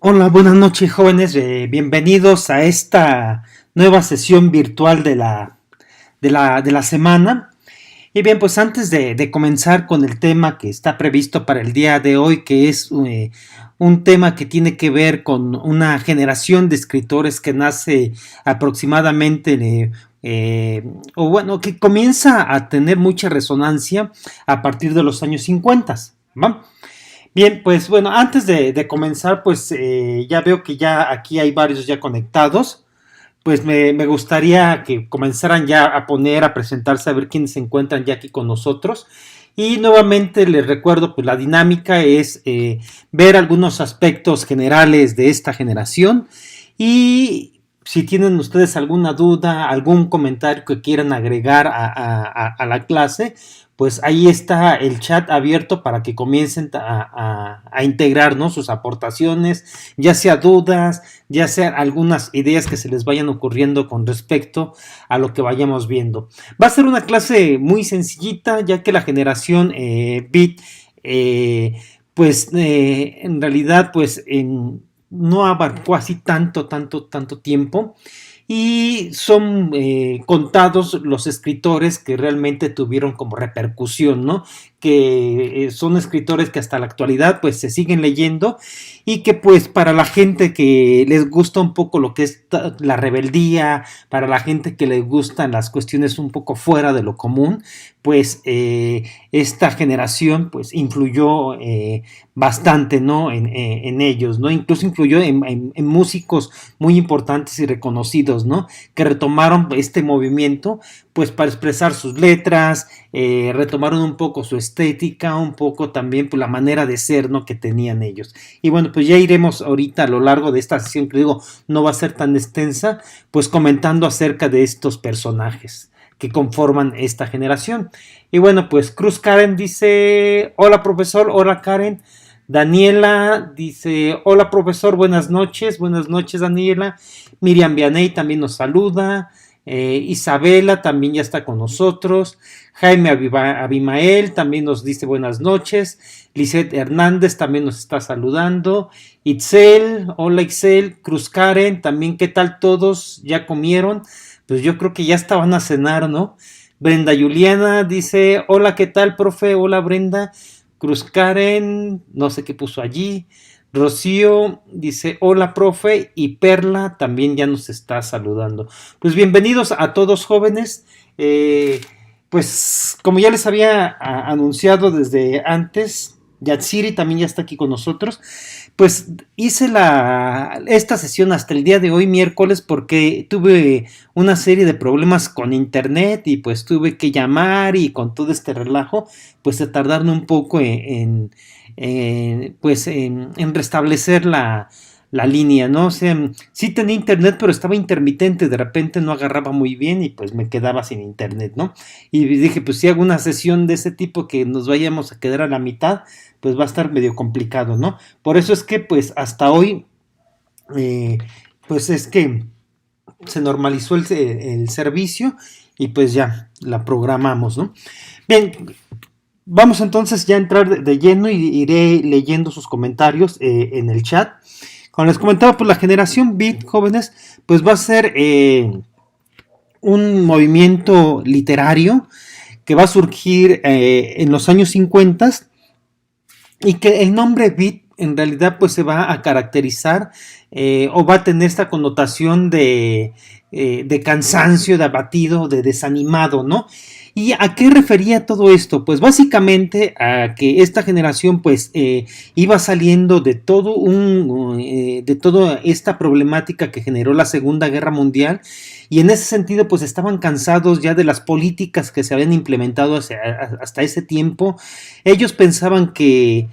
Hola, buenas noches jóvenes, bienvenidos a esta nueva sesión virtual de la semana. Y bien, pues antes de comenzar con el tema que está previsto para el día de hoy, que es un tema que tiene que ver con una generación de escritores que nace aproximadamente, o bueno, que comienza a tener mucha resonancia a partir de los años 50, ¿va? Bien, pues bueno, antes de comenzar, pues ya veo que ya aquí hay varios ya conectados. Pues me gustaría que comenzaran ya a poner, a presentarse, a ver quiénes se encuentran ya aquí con nosotros. Y nuevamente les recuerdo, pues la dinámica es ver algunos aspectos generales de esta generación. Y si tienen ustedes alguna duda, algún comentario que quieran agregar a la clase, pues ahí está el chat abierto para que comiencen a integrar, ¿no?, sus aportaciones, ya sea dudas, ya sean algunas ideas que se les vayan ocurriendo con respecto a lo que vayamos viendo. Va a ser una clase muy sencillita, ya que la generación Beat, en realidad, no abarcó así tanto tiempo. Y son contados los escritores que realmente tuvieron como repercusión, ¿no? Que son escritores que hasta la actualidad pues se siguen leyendo y que pues para la gente que les gusta un poco lo que es la rebeldía, para la gente que les gustan las cuestiones un poco fuera de lo común, pues esta generación pues influyó bastante, ¿no?, en ellos, ¿no? Incluso influyó en músicos muy importantes y reconocidos, ¿no?, que retomaron este movimiento pues para expresar sus letras, retomaron un poco su estética, un poco también pues, la manera de ser, ¿no?, que tenían ellos. Y bueno, pues ya iremos ahorita a lo largo de esta sesión, que digo, no va a ser tan extensa, pues comentando acerca de estos personajes que conforman esta generación. Y bueno, pues Cruz Karen dice, hola profesor, hola Karen. Daniela dice, hola profesor, buenas noches Daniela. Miriam Vianey también nos saluda. Isabela también ya está con nosotros. Jaime Abimael también nos dice buenas noches. Lisette Hernández también nos está saludando. Itzel, hola Itzel. Cruz Karen, también qué tal todos, ya comieron. Pues yo creo que ya estaban a cenar, ¿no? Brenda Juliana dice, hola, ¿qué tal, profe? Hola, Brenda. Cruz Karen, no sé qué puso allí. Rocío dice, hola, profe. Y Perla también ya nos está saludando. Pues bienvenidos a todos, jóvenes. Pues como ya les había anunciado desde antes, Yatsiri también ya está aquí con nosotros. Pues hice esta sesión hasta el día de hoy, miércoles, porque tuve una serie de problemas con internet y pues tuve que llamar y con todo este relajo, pues se tardaron un poco en restablecer la línea, ¿no? O sea, sí tenía internet, pero estaba intermitente, de repente no agarraba muy bien y pues me quedaba sin internet, ¿no? Y dije, pues si hago una sesión de ese tipo que nos vayamos a quedar a la mitad, pues va a estar medio complicado, ¿no? Por eso es que pues hasta hoy, eh, pues es que se normalizó el servicio y pues ya la programamos, ¿no? Bien, vamos entonces ya a entrar de lleno y iré leyendo sus comentarios en el chat. Como les comentaba, pues la generación Beat, jóvenes, pues va a ser un movimiento literario que va a surgir en los años 50 y que el nombre Beat en realidad pues se va a caracterizar o va a tener esta connotación de cansancio, de abatido, de desanimado, ¿no? ¿Y a qué refería todo esto? Pues básicamente a que esta generación pues iba saliendo de de toda esta problemática que generó la Segunda Guerra Mundial, y en ese sentido pues estaban cansados ya de las políticas que se habían implementado hasta ese tiempo. Ellos pensaban que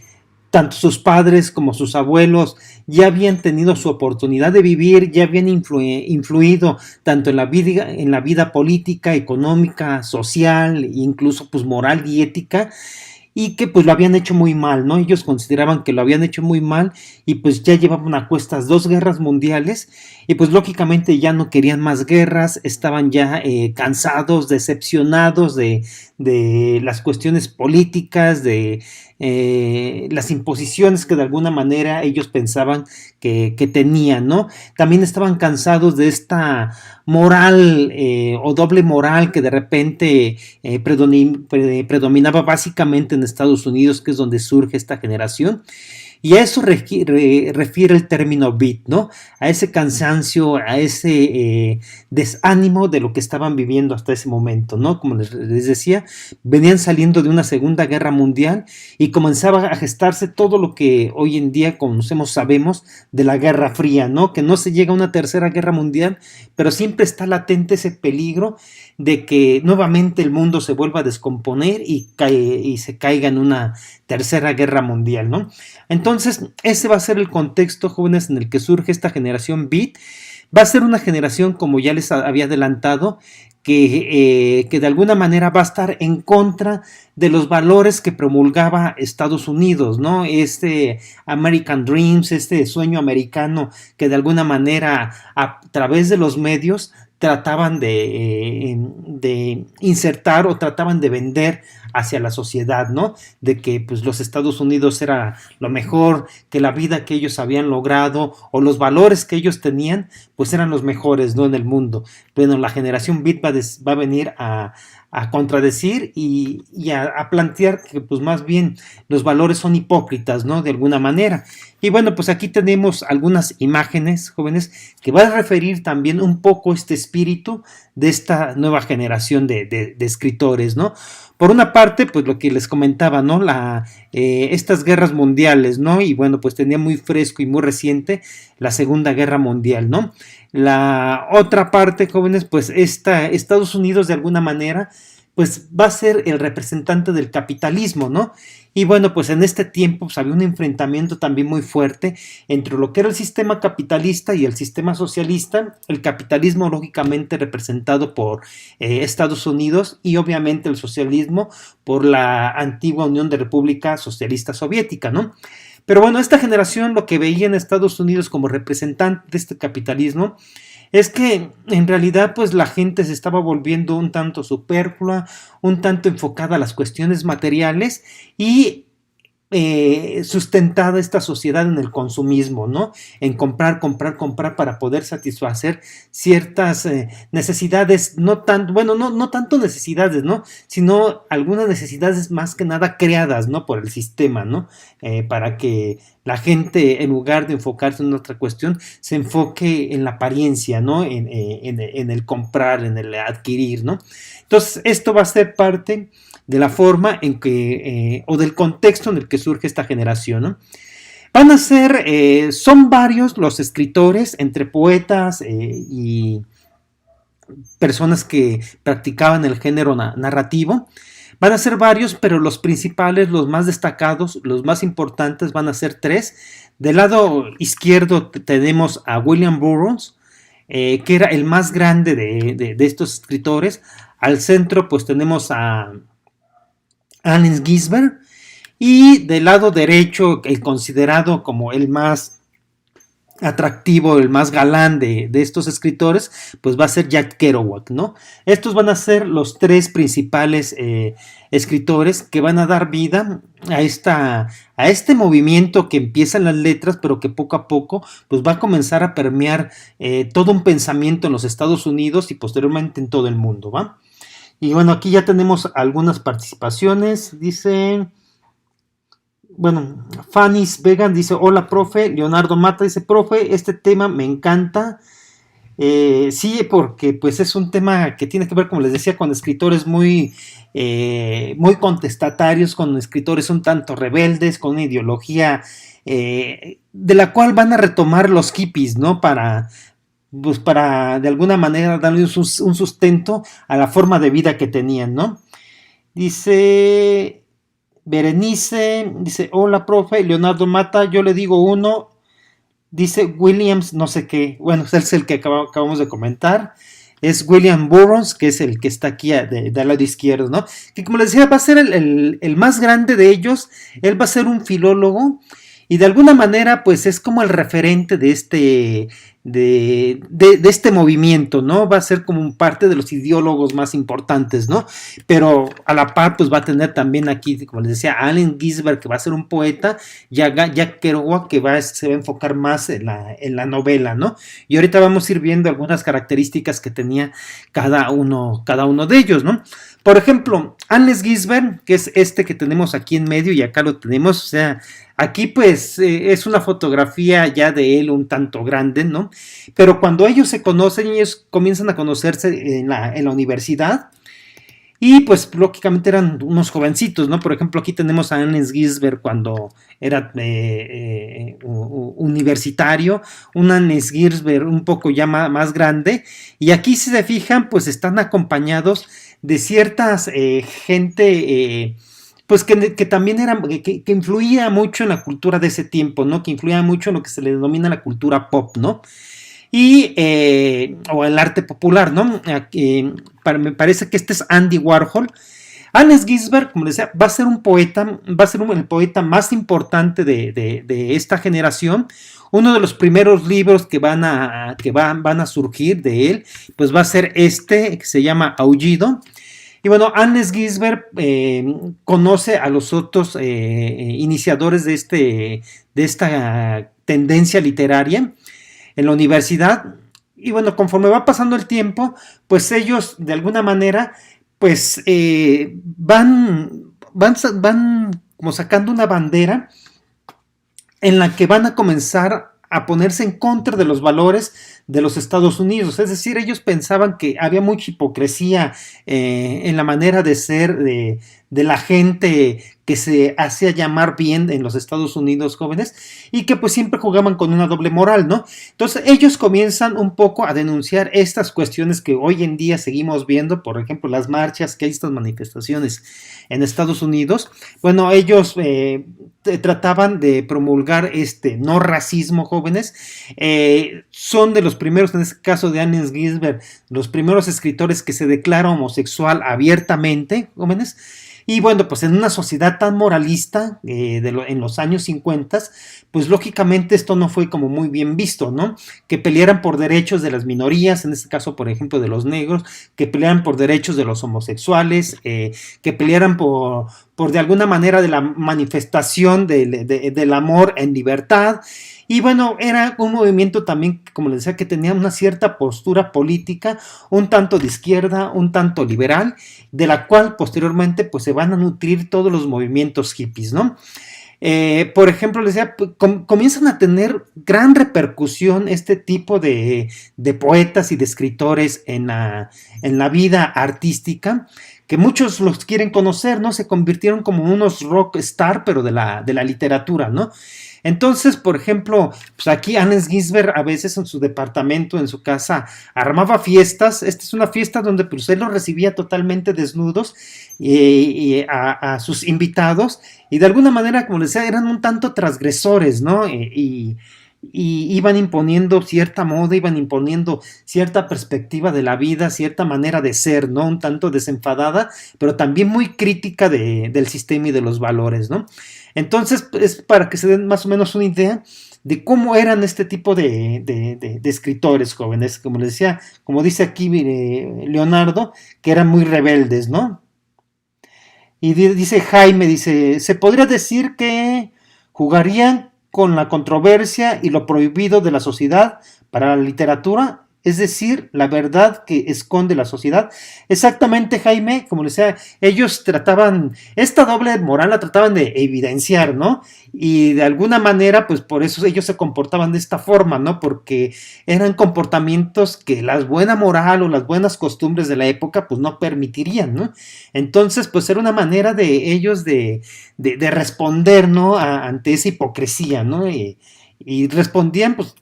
tanto sus padres como sus abuelos ya habían tenido su oportunidad de vivir, ya habían influido tanto en la vida política, económica, social, incluso pues moral y ética, y que pues lo habían hecho muy mal, ¿no? Ellos consideraban que lo habían hecho muy mal y pues ya llevaban a cuestas 2 guerras mundiales y pues lógicamente ya no querían más guerras, estaban ya cansados, decepcionados de las cuestiones políticas, las imposiciones que de alguna manera ellos pensaban que tenían, ¿no? También estaban cansados de esta moral o doble moral que de repente predominaba básicamente en Estados Unidos, que es donde surge esta generación. Y a eso refiere el término beat, ¿no? A ese cansancio, a ese desánimo de lo que estaban viviendo hasta ese momento, ¿no? Como les decía, venían saliendo de una Segunda Guerra Mundial y comenzaba a gestarse todo lo que hoy en día conocemos, sabemos de la Guerra Fría, ¿no? Que no se llega a una Tercera Guerra Mundial, pero siempre está latente ese peligro de que nuevamente el mundo se vuelva a descomponer y se caiga en una Tercera Guerra Mundial, ¿no? Entonces, ese va a ser el contexto, jóvenes, en el que surge esta generación Beat. Va a ser una generación, como ya les había adelantado, que de alguna manera va a estar en contra de los valores que promulgaba Estados Unidos, ¿no? Este American Dreams, este sueño americano que de alguna manera a través de los medios trataban de insertar o trataban de vender hacia la sociedad, ¿no? De que pues los Estados Unidos era lo mejor, que la vida que ellos habían logrado o los valores que ellos tenían, pues eran los mejores, ¿no? En el mundo. Bueno, la generación Beat va a venir a contradecir y a plantear que pues más bien los valores son hipócritas, ¿no? De alguna manera. Y bueno, pues aquí tenemos algunas imágenes, jóvenes, que van a referir también un poco este espíritu de esta nueva generación de escritores, ¿no? Por una parte, pues lo que les comentaba, ¿no? Estas guerras mundiales, ¿no? Y bueno, pues tenía muy fresco y muy reciente la Segunda Guerra Mundial, ¿no? La otra parte, jóvenes, pues Estados Unidos de alguna manera, pues va a ser el representante del capitalismo, ¿no? Y bueno, pues en este tiempo pues, había un enfrentamiento también muy fuerte entre lo que era el sistema capitalista y el sistema socialista, el capitalismo lógicamente representado por Estados Unidos y obviamente el socialismo por la antigua Unión de República Socialista Soviética, ¿no? Pero bueno, esta generación lo que veía en Estados Unidos como representante de este capitalismo es que en realidad pues la gente se estaba volviendo un tanto superflua, un tanto enfocada a las cuestiones materiales y sustentada esta sociedad en el consumismo, ¿no? En comprar para poder satisfacer ciertas necesidades, no tanto necesidades, ¿no? Sino algunas necesidades más que nada creadas, ¿no? Por el sistema, ¿no? Para que la gente, en lugar de enfocarse en otra cuestión, se enfoque en la apariencia, ¿no? En el comprar, en el adquirir, ¿no? Entonces, esto va a ser parte de la forma en que, o del contexto en el que surge esta generación, ¿no? Van a ser, son varios los escritores, entre poetas y personas que practicaban el género narrativo. Van a ser varios, pero los principales, los más destacados, los más importantes van a ser tres. Del lado izquierdo tenemos a William Burroughs, que era el más grande de estos escritores. Al centro pues tenemos a Allen Ginsberg, y del lado derecho, el considerado como el más atractivo, el más galán de estos escritores, pues va a ser Jack Kerouac, ¿no? Estos van a ser los tres principales escritores que van a dar vida a este movimiento que empieza en las letras, pero que poco a poco pues va a comenzar a permear todo un pensamiento en los Estados Unidos y posteriormente en todo el mundo, ¿va? Y bueno, aquí ya tenemos algunas participaciones. Dice, bueno, Fanny's Vegan dice, hola profe. Leonardo Mata dice, profe, este tema me encanta. Sí, porque pues es un tema que tiene que ver, como les decía, con escritores muy contestatarios, con escritores un tanto rebeldes, con una ideología de la cual van a retomar los hippies, ¿no? Para de alguna manera darle un sustento a la forma de vida que tenían, ¿no? Dice Berenice, dice, hola profe, Leonardo Mata, yo le digo uno, dice Williams, no sé qué, bueno, es el que acabamos de comentar, es William Burroughs, que es el que está aquí del lado izquierdo, ¿no? Que como les decía, va a ser el más grande de ellos, él va a ser un filólogo, y de alguna manera pues es como el referente de de este movimiento, ¿no? Va a ser como parte de los ideólogos más importantes, ¿no? Pero a la par, pues va a tener también aquí, como les decía, Allen Ginsberg, que va a ser un poeta, y a Jack Kerouac, que se va a enfocar más en la novela, ¿no? Y ahorita vamos a ir viendo algunas características que tenía cada uno de ellos, ¿no? Por ejemplo, Allen Ginsberg, que es este que tenemos aquí en medio y acá lo tenemos, o sea, aquí pues es una fotografía ya de él un tanto grande, ¿no? Pero cuando ellos se conocen, ellos comienzan a conocerse en la universidad y pues lógicamente eran unos jovencitos, ¿no? Por ejemplo, aquí tenemos a Allen Ginsberg cuando era universitario, un Allen Ginsberg un poco ya más grande, y aquí si se fijan, pues están acompañados de ciertas gente pues que también era, que influía mucho en la cultura de ese tiempo, ¿no? Que influía mucho en lo que se le denomina la cultura pop, ¿no? Y, o el arte popular, ¿no? Me parece que este es Andy Warhol. Allen Ginsberg, como decía, va a ser un poeta, va a ser el poeta más importante de esta generación. Uno de los primeros libros que van a surgir de él, pues va a ser este, que se llama Aullido. Y bueno, Allen Ginsberg conoce a los otros iniciadores de esta tendencia literaria en la universidad. Y bueno, conforme va pasando el tiempo, pues ellos de alguna manera, pues van como sacando una bandera en la que van a comenzar a ponerse en contra de los valores de los Estados Unidos. Es decir, ellos pensaban que había mucha hipocresía en la manera de ser de la gente que se hacía llamar bien en los Estados Unidos, jóvenes, y que pues siempre jugaban con una doble moral, ¿no? Entonces ellos comienzan un poco a denunciar estas cuestiones que hoy en día seguimos viendo, por ejemplo, las marchas, que hay estas manifestaciones en Estados Unidos. Bueno, ellos trataban de promulgar este no racismo, jóvenes. Son de los primeros, en este caso de Allen Ginsberg, los primeros escritores que se declaran homosexual abiertamente, jóvenes. Y bueno, pues en una sociedad tan moralista en los años 50, pues lógicamente esto no fue como muy bien visto, ¿no? Que pelearan por derechos de las minorías, en este caso, por ejemplo, de los negros, que pelearan por derechos de los homosexuales, que pelearan por de alguna manera de la manifestación del amor en libertad. Y bueno, era un movimiento también, como les decía, que tenía una cierta postura política, un tanto de izquierda, un tanto liberal, de la cual posteriormente pues se van a nutrir todos los movimientos hippies, ¿no? Por ejemplo, les decía, comienzan a tener gran repercusión este tipo de poetas y de escritores en la vida artística, que muchos los quieren conocer, ¿no? Se convirtieron como unos rock star, pero de la literatura, ¿no? Entonces, por ejemplo, pues aquí Allen Ginsberg a veces en su departamento, en su casa, armaba fiestas. Esta es una fiesta donde pues, él los recibía totalmente desnudos a sus invitados y de alguna manera, como les decía, eran un tanto transgresores, ¿no? Y iban imponiendo cierta moda, iban imponiendo cierta perspectiva de la vida, cierta manera de ser, ¿no? Un tanto desenfadada, pero también muy crítica del sistema y de los valores, ¿no? Entonces, es para que se den más o menos una idea de cómo eran este tipo de escritores jóvenes, como les decía, como dice aquí Leonardo, que eran muy rebeldes, ¿no? Y dice Jaime, dice, se podría decir que jugarían con la controversia y lo prohibido de la sociedad para la literatura, es decir, la verdad que esconde la sociedad. Exactamente, Jaime, como les decía, ellos trataban, esta doble moral la trataban de evidenciar, ¿no? Y de alguna manera, pues por eso ellos se comportaban de esta forma, ¿no? Porque eran comportamientos que la buena moral o las buenas costumbres de la época, pues no permitirían, ¿no? Entonces, pues era una manera de ellos de responder, ¿no? Ante esa hipocresía, ¿no? Y respondían, pues,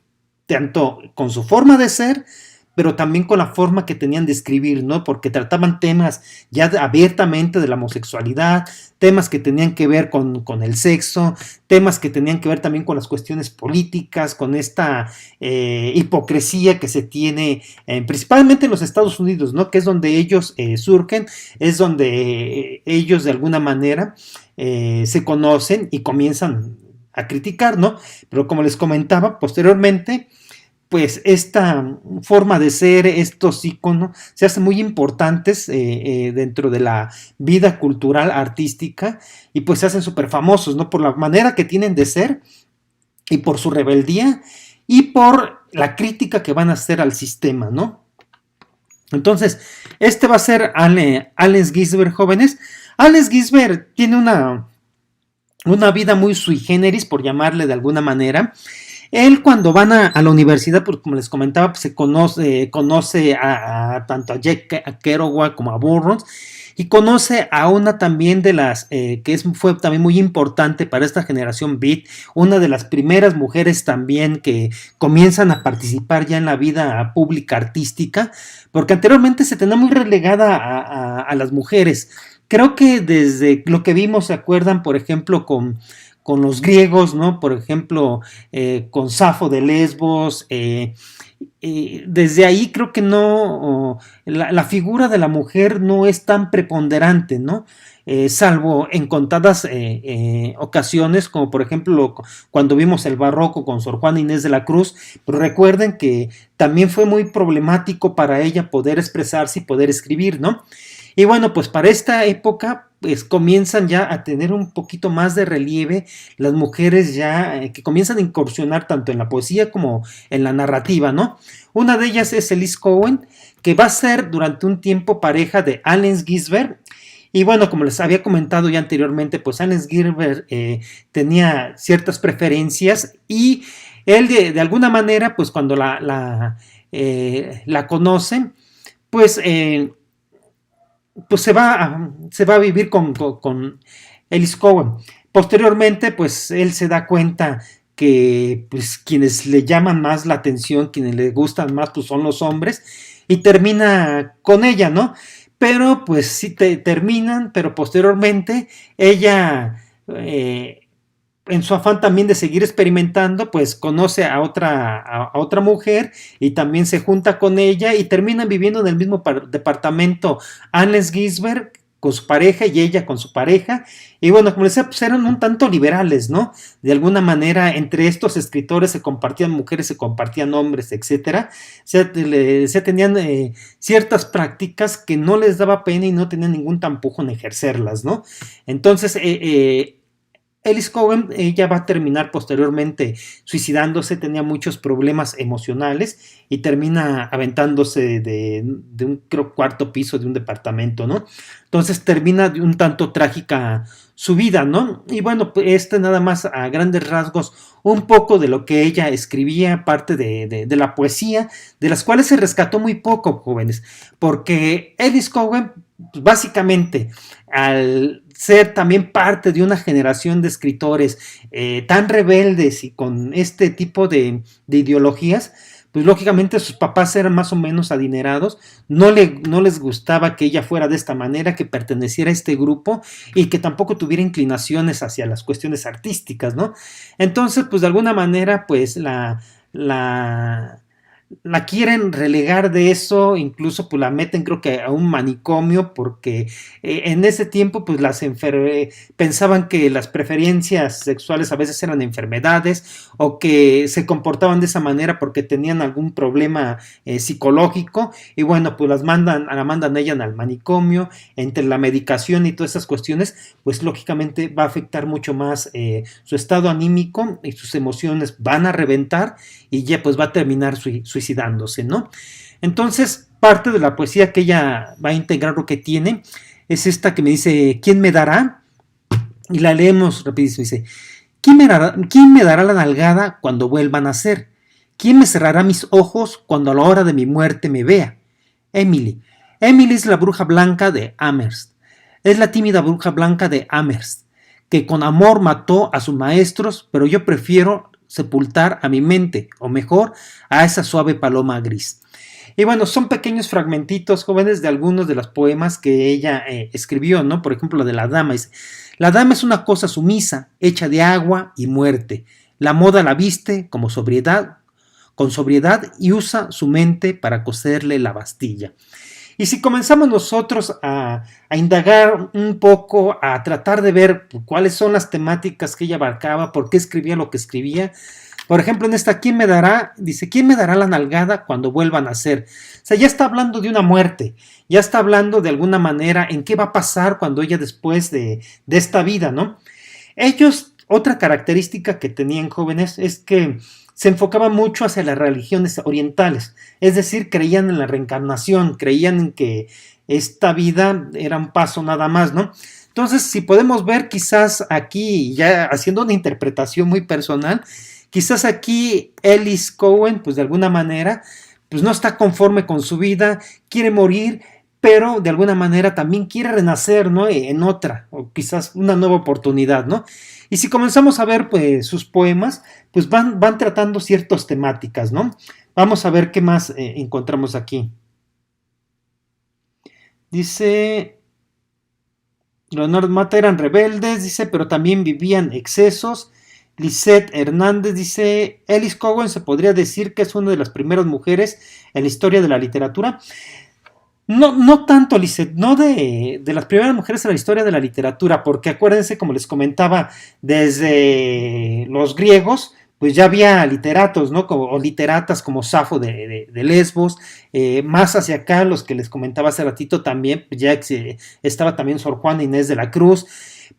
tanto con su forma de ser, pero también con la forma que tenían de escribir, ¿no? Porque trataban temas ya abiertamente de la homosexualidad, temas que tenían que ver con el sexo, temas que tenían que ver también con las cuestiones políticas, con esta hipocresía que se tiene principalmente en los Estados Unidos, ¿no? Que es donde ellos surgen, es donde ellos de alguna manera se conocen y comienzan a criticar, ¿no? Pero como les comentaba, posteriormente pues esta forma de ser, estos iconos, se hacen muy importantes dentro de la vida cultural, artística, y pues se hacen súper famosos, ¿no? Por la manera que tienen de ser y por su rebeldía y por la crítica que van a hacer al sistema, ¿no? Entonces, este va a ser Allen Ginsberg, jóvenes. Allen Ginsberg tiene una vida muy sui generis, por llamarle de alguna manera. Él cuando van a la universidad, pues como les comentaba, pues se conoce a tanto a Jack Kerouac como a Burroughs, y conoce a una también de las fue también muy importante para esta generación beat, una de las primeras mujeres también que comienzan a participar ya en la vida pública artística, porque anteriormente se tenía muy relegada a las mujeres. Creo que desde lo que vimos, ¿se acuerdan? Por ejemplo, con los griegos, ¿no? Por ejemplo, con Safo de Lesbos. Desde ahí creo que no, la figura de la mujer no es tan preponderante, ¿no? Salvo en contadas ocasiones, como por ejemplo cuando vimos el barroco con Sor Juana Inés de la Cruz, pero recuerden que también fue muy problemático para ella poder expresarse y poder escribir, ¿no? Y bueno, pues para esta época, pues comienzan ya a tener un poquito más de relieve las mujeres ya que comienzan a incursionar tanto en la poesía como en la narrativa, ¿no? Una de ellas es Elise Cohen, que va a ser durante un tiempo pareja de Allen Ginsberg. Y bueno, como les había comentado ya anteriormente, pues Allen Ginsberg tenía ciertas preferencias y él de alguna manera, pues cuando la conocen, pues pues se va a vivir con Ellis Cohen. Posteriormente, pues él se da cuenta que pues quienes le llaman más la atención, quienes le gustan más, pues son los hombres, y termina con ella, ¿no? Pero pues sí terminan, pero posteriormente ella en su afán también de seguir experimentando, pues conoce a otra mujer y también se junta con ella y terminan viviendo en el mismo departamento Allen Ginsberg con su pareja y ella con su pareja. Y bueno, como les decía, pues eran un tanto liberales, ¿no? De alguna manera, entre estos escritores se compartían mujeres, se compartían hombres, etcétera. Se tenían ciertas prácticas que no les daba pena y no tenían ningún tampujo en ejercerlas, ¿no? Entonces, Elise Cohen, ella va a terminar posteriormente suicidándose, tenía muchos problemas emocionales y termina aventándose de un creo, cuarto piso de un departamento, ¿no? Entonces termina de un tanto trágica su vida, ¿no? Y bueno, pues nada más a grandes rasgos un poco de lo que ella escribía, parte de la poesía, de las cuales se rescató muy poco, jóvenes, porque Elise Cohen, pues, básicamente, al ser también parte de una generación de escritores tan rebeldes y con este tipo de ideologías, pues lógicamente sus papás eran más o menos adinerados, no les gustaba que ella fuera de esta manera, que perteneciera a este grupo y que tampoco tuviera inclinaciones hacia las cuestiones artísticas, ¿no? Entonces, pues de alguna manera, pues la quieren relegar de eso, incluso pues la meten creo que a un manicomio porque en ese tiempo pues pensaban que las preferencias sexuales a veces eran enfermedades o que se comportaban de esa manera porque tenían algún problema psicológico y bueno pues la mandan ella al manicomio, entre la medicación y todas esas cuestiones pues lógicamente va a afectar mucho más su estado anímico y sus emociones van a reventar y ya pues va a terminar suicidándose, ¿no? Entonces, parte de la poesía que ella va a integrar lo que tiene es esta que me dice, ¿quién me dará? Y la leemos rapidísimo, dice, ¿quién me dará la nalgada cuando vuelva a nacer? ¿Quién me cerrará mis ojos cuando a la hora de mi muerte me vea? Emily. Emily es la bruja blanca de Amherst. Es la tímida bruja blanca de Amherst, que con amor mató a sus maestros, pero yo prefiero sepultar a mi mente, o mejor, a esa suave paloma gris. Y bueno, son pequeños fragmentitos, jóvenes, de algunos de los poemas que ella escribió, ¿no? Por ejemplo, de la dama. Dice, la dama es una cosa sumisa, hecha de agua y muerte. La moda la viste con sobriedad y usa su mente para coserle la bastilla. Y si comenzamos nosotros a indagar un poco, a tratar de ver cuáles son las temáticas que ella abarcaba, por qué escribía lo que escribía, Por ejemplo, en esta, ¿quién me dará? Dice, ¿quién me dará la nalgada cuando vuelva a nacer? O sea, ya está hablando de una muerte, ya está hablando de alguna manera en qué va a pasar cuando ella después de esta vida, ¿no? Ellos, otra característica que tenían jóvenes es que se enfocaban mucho hacia las religiones orientales, es decir, creían en la reencarnación, creían en que esta vida era un paso nada más, ¿no? Entonces, si podemos ver quizás aquí, ya haciendo una interpretación muy personal, quizás aquí Ellis Cohen, pues de alguna manera, pues no está conforme con su vida, quiere morir, pero de alguna manera también quiere renacer, ¿no? En otra, o quizás una nueva oportunidad, ¿no? Y si comenzamos a ver pues, sus poemas, pues van tratando ciertas temáticas, ¿no? Vamos a ver qué más encontramos aquí. Dice, Leonardo Mata eran rebeldes, dice, pero también vivían excesos. Lisette Hernández dice, Ellis Cowen se podría decir que es una de las primeras mujeres en la historia de la literatura. No, no tanto, Lisette, no de las primeras mujeres en la historia de la literatura, porque acuérdense, como les comentaba, desde los griegos, pues ya había literatos, ¿no? O literatas como Safo de Lesbos, más hacia acá, los que les comentaba hace ratito también, pues ya estaba también Sor Juana Inés de la Cruz,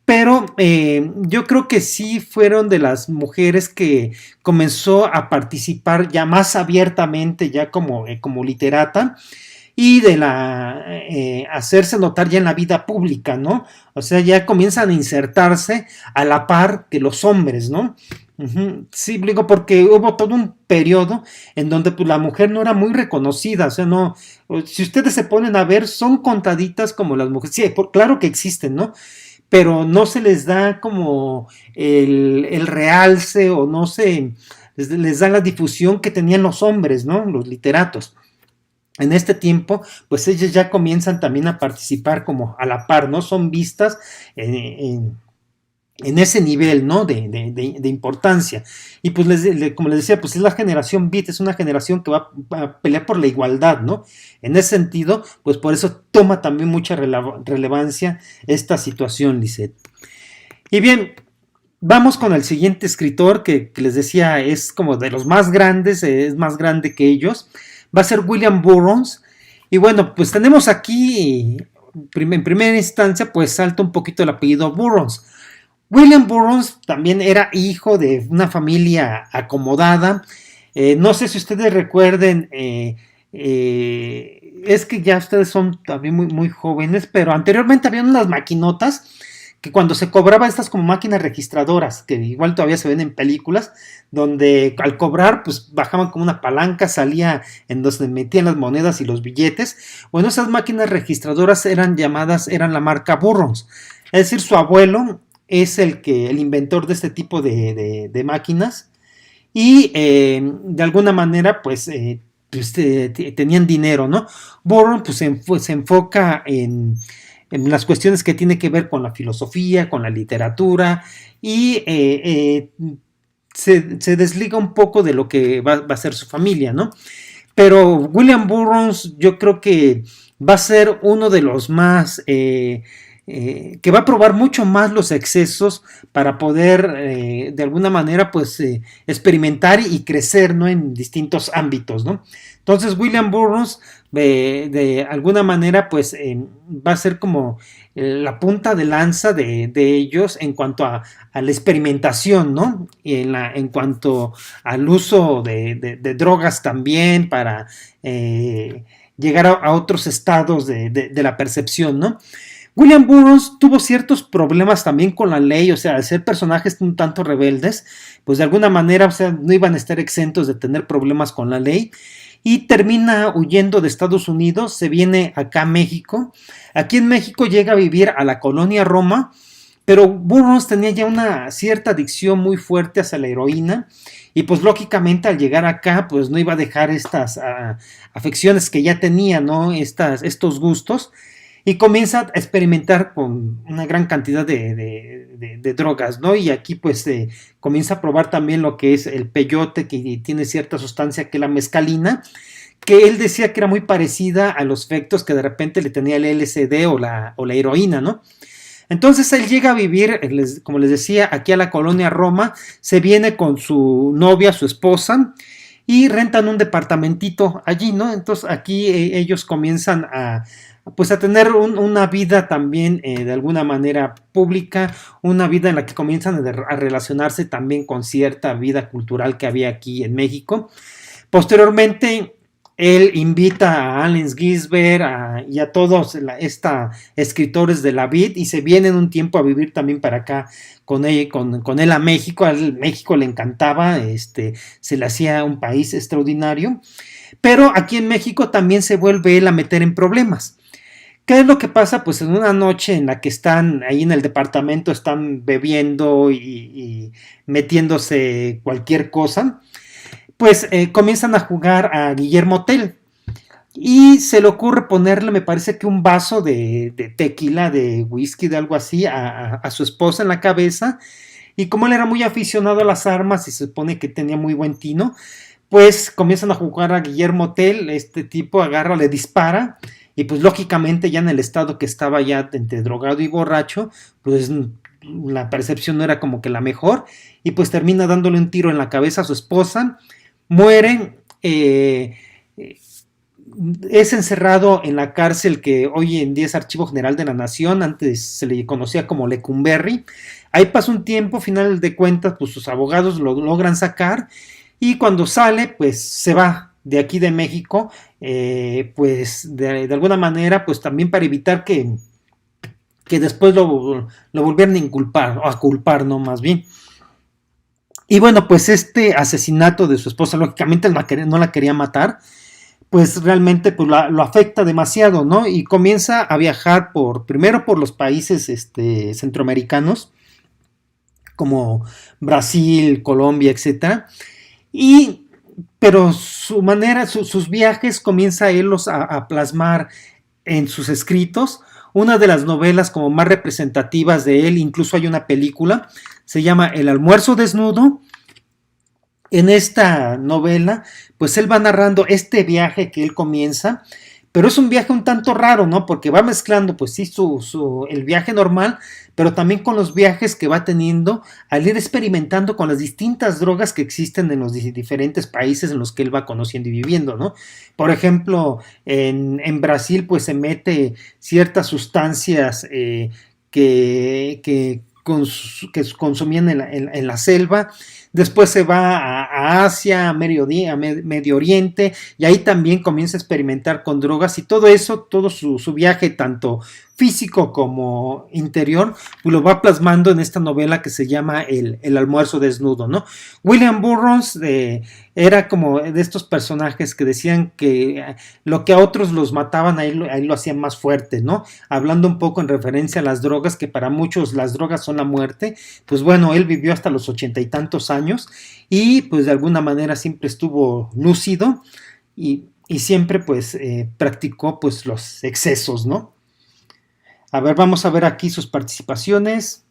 pero yo creo que sí fueron de las mujeres que comenzó a participar ya más abiertamente, ya como literata, y de la hacerse notar ya en la vida pública, ¿no? O sea, ya comienzan a insertarse a la par que los hombres, ¿no? Sí, digo, porque hubo todo un periodo en donde pues, la mujer no era muy reconocida, o sea, no, si ustedes se ponen a ver, son contaditas como las mujeres, sí, claro que existen, ¿no? Pero no se les da como el realce o no se les da la difusión que tenían los hombres, ¿no? Los literatos. En este tiempo, pues ellas ya comienzan también a participar como a la par, ¿no? Son vistas en ese nivel, ¿no? De importancia. Y pues, como les decía, pues es la generación Beat, es una generación que va a pelear por la igualdad, ¿no? En ese sentido, pues por eso toma también mucha relevancia esta situación, Lisette. Y bien, vamos con el siguiente escritor que les decía es como de los más grandes, es más grande que ellos. Va a ser William Burroughs. Y bueno, pues tenemos aquí, en primera instancia, pues salta un poquito el apellido Burroughs. William Burroughs también era hijo de una familia acomodada. No sé si ustedes recuerden, es que ya ustedes son también muy, muy jóvenes, pero anteriormente había unas maquinotas que cuando se cobraba estas como máquinas registradoras, que igual todavía se ven en películas, donde al cobrar pues bajaban como una palanca, salía en donde metían las monedas y los billetes. Bueno, esas máquinas registradoras eran la marca Burroughs, es decir, su abuelo es el inventor de este tipo de máquinas y de alguna manera pues tenían dinero, ¿no? Burroughs pues se enfoca en las cuestiones que tiene que ver con la filosofía, con la literatura y se desliga un poco de lo que va a ser su familia, ¿no? Pero William Burroughs yo creo que va a ser uno de los más que va a probar mucho más los excesos para poder de alguna manera pues experimentar y crecer, ¿no? En distintos ámbitos, ¿no? Entonces William Burroughs de alguna manera pues va a ser como la punta de lanza de ellos en cuanto a la experimentación, ¿no? Y en cuanto al uso de drogas también para llegar a otros estados de la percepción, ¿no? William Burroughs tuvo ciertos problemas también con la ley, o sea, al ser personajes un tanto rebeldes, pues de alguna manera, o sea, no iban a estar exentos de tener problemas con la ley y termina huyendo de Estados Unidos, se viene acá a México. Aquí en México llega a vivir a la colonia Roma, pero Burroughs tenía ya una cierta adicción muy fuerte hacia la heroína y pues lógicamente al llegar acá pues no iba a dejar estas afecciones que ya tenía, ¿no? Estos gustos y comienza a experimentar con una gran cantidad de drogas, ¿no? Y aquí pues comienza a probar también lo que es el peyote, que tiene cierta sustancia que es la mescalina, que él decía que era muy parecida a los efectos que de repente le tenía el LSD o la heroína, ¿no? Entonces él llega a vivir, como les decía, aquí a la colonia Roma, se viene con su novia, su esposa, y rentan un departamentito allí, ¿no? Entonces aquí ellos comienzan pues a tener una vida también de alguna manera pública, una vida en la que comienzan a relacionarse también con cierta vida cultural que había aquí en México. Posteriormente, él invita a Allen Ginsberg y a todos escritores de la vid y se vienen un tiempo a vivir también para acá con él a México. A México le encantaba, se le hacía un país extraordinario, pero aquí en México también se vuelve él a meter en problemas. ¿Qué es lo que pasa? Pues en una noche en la que están ahí en el departamento, están bebiendo y metiéndose cualquier cosa, pues comienzan a jugar a Guillermo Tell y se le ocurre ponerle, me parece que un vaso de tequila, de whisky, de algo así, a su esposa en la cabeza. Y como él era muy aficionado a las armas y se supone que tenía muy buen tino, pues comienzan a jugar a Guillermo Tell. Este tipo agarra, le dispara y pues lógicamente ya en el estado que estaba ya entre drogado y borracho, pues la percepción no era como que la mejor y pues termina dándole un tiro en la cabeza a su esposa. Muere, es encerrado en la cárcel que hoy en día es Archivo General de la Nación, antes se le conocía como Lecumberri. Ahí pasa un tiempo, final de cuentas, pues sus abogados lo logran sacar y cuando sale, pues se va de aquí de México, pues de alguna manera, pues también para evitar que después lo volvieran a inculpar, o a culpar, no más bien. Y bueno, pues este asesinato de su esposa, lógicamente no la quería matar, pues realmente pues, lo afecta demasiado, ¿no? Y comienza a viajar primero por los países centroamericanos, como Brasil, Colombia, etcétera. Pero sus viajes comienza él a plasmar en sus escritos. Una de las novelas como más representativas de él, incluso hay una película, se llama El almuerzo desnudo. En esta novela, pues él va narrando este viaje que él comienza, pero es un viaje un tanto raro, ¿no? Porque va mezclando, pues sí, el viaje normal, pero también con los viajes que va teniendo al ir experimentando con las distintas drogas que existen en los diferentes países en los que él va conociendo y viviendo, ¿no? Por ejemplo, en Brasil, pues se mete ciertas sustancias que consumían en la selva. Después se va a Asia, a Medio Oriente, y ahí también comienza a experimentar con drogas y todo eso, todo su viaje, tanto físico como interior, pues lo va plasmando en esta novela que se llama El almuerzo desnudo, ¿no? William Burroughs era como de estos personajes que decían que lo que a otros los mataban, ahí lo hacían más fuerte, ¿no? Hablando un poco en referencia a las drogas, que para muchos las drogas son la muerte, pues bueno, él vivió hasta los 80 y tantos años y pues de alguna manera siempre estuvo lúcido y siempre pues practicó pues los excesos, ¿no? A ver, vamos a ver aquí sus participaciones.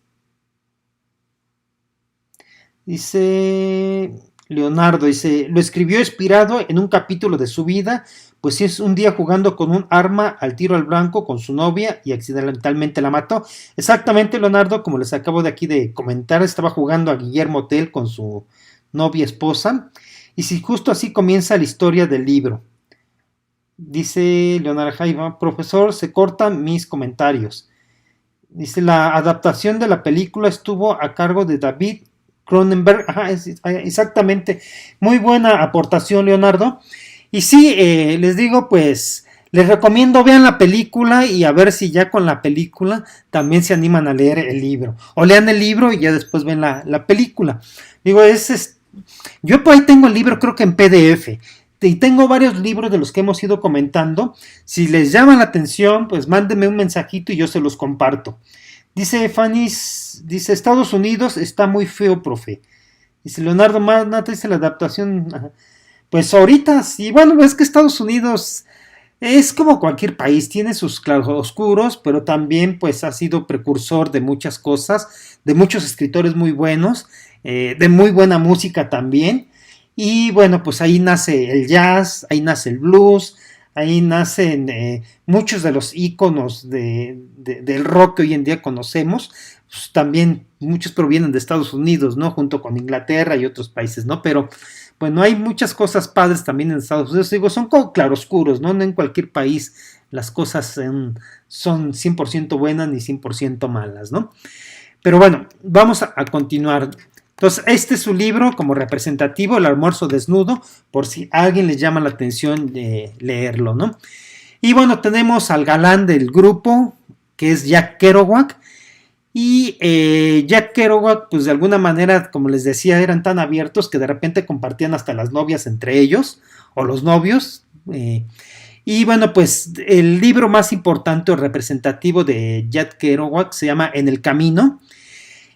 Dice Leonardo, lo escribió inspirado en un capítulo de su vida, pues es un día jugando con un arma al tiro al blanco con su novia y accidentalmente la mató. Exactamente, Leonardo, como les acabo de aquí de comentar, estaba jugando a Guillermo Tell con su novia esposa, y si justo así comienza la historia del libro. Dice Leonardo Jaiva, profesor, se cortan mis comentarios. Dice, la adaptación de la película estuvo a cargo de David Cronenberg. Ajá, exactamente. Muy buena aportación, Leonardo. Y sí, les digo, pues, les recomiendo vean la película y a ver si ya con la película también se animan a leer el libro. O lean el libro y ya después ven la película. Digo, yo por ahí tengo el libro, creo que en PDF. Y tengo varios libros de los que hemos ido comentando. Si les llama la atención, pues mándenme un mensajito y yo se los comparto. Dice Fanny, dice Estados Unidos está muy feo, profe. Dice Leonardo Mata, dice la adaptación. Pues ahorita sí, bueno, es que Estados Unidos es como cualquier país, tiene sus claroscuros, pero también pues ha sido precursor de muchas cosas, de muchos escritores muy buenos, de muy buena música también. Y bueno, pues ahí nace el jazz, ahí nace el blues, ahí nacen muchos de los íconos del rock que hoy en día conocemos, pues también muchos provienen de Estados Unidos, ¿no? Junto con Inglaterra y otros países, ¿no? Pero bueno, hay muchas cosas padres también en Estados Unidos, digo, son como claroscuros, ¿no? No en cualquier país las cosas son 100% buenas ni 100% malas, ¿no? Pero bueno, vamos a continuar. Entonces, este es su libro como representativo, El almuerzo desnudo, por si a alguien les llama la atención de leerlo, ¿no? Y bueno, tenemos al galán del grupo, que es Jack Kerouac. Y Jack Kerouac, pues de alguna manera, como les decía, eran tan abiertos que de repente compartían hasta las novias entre ellos, o los novios. Y bueno, pues el libro más importante o representativo de Jack Kerouac se llama En el Camino.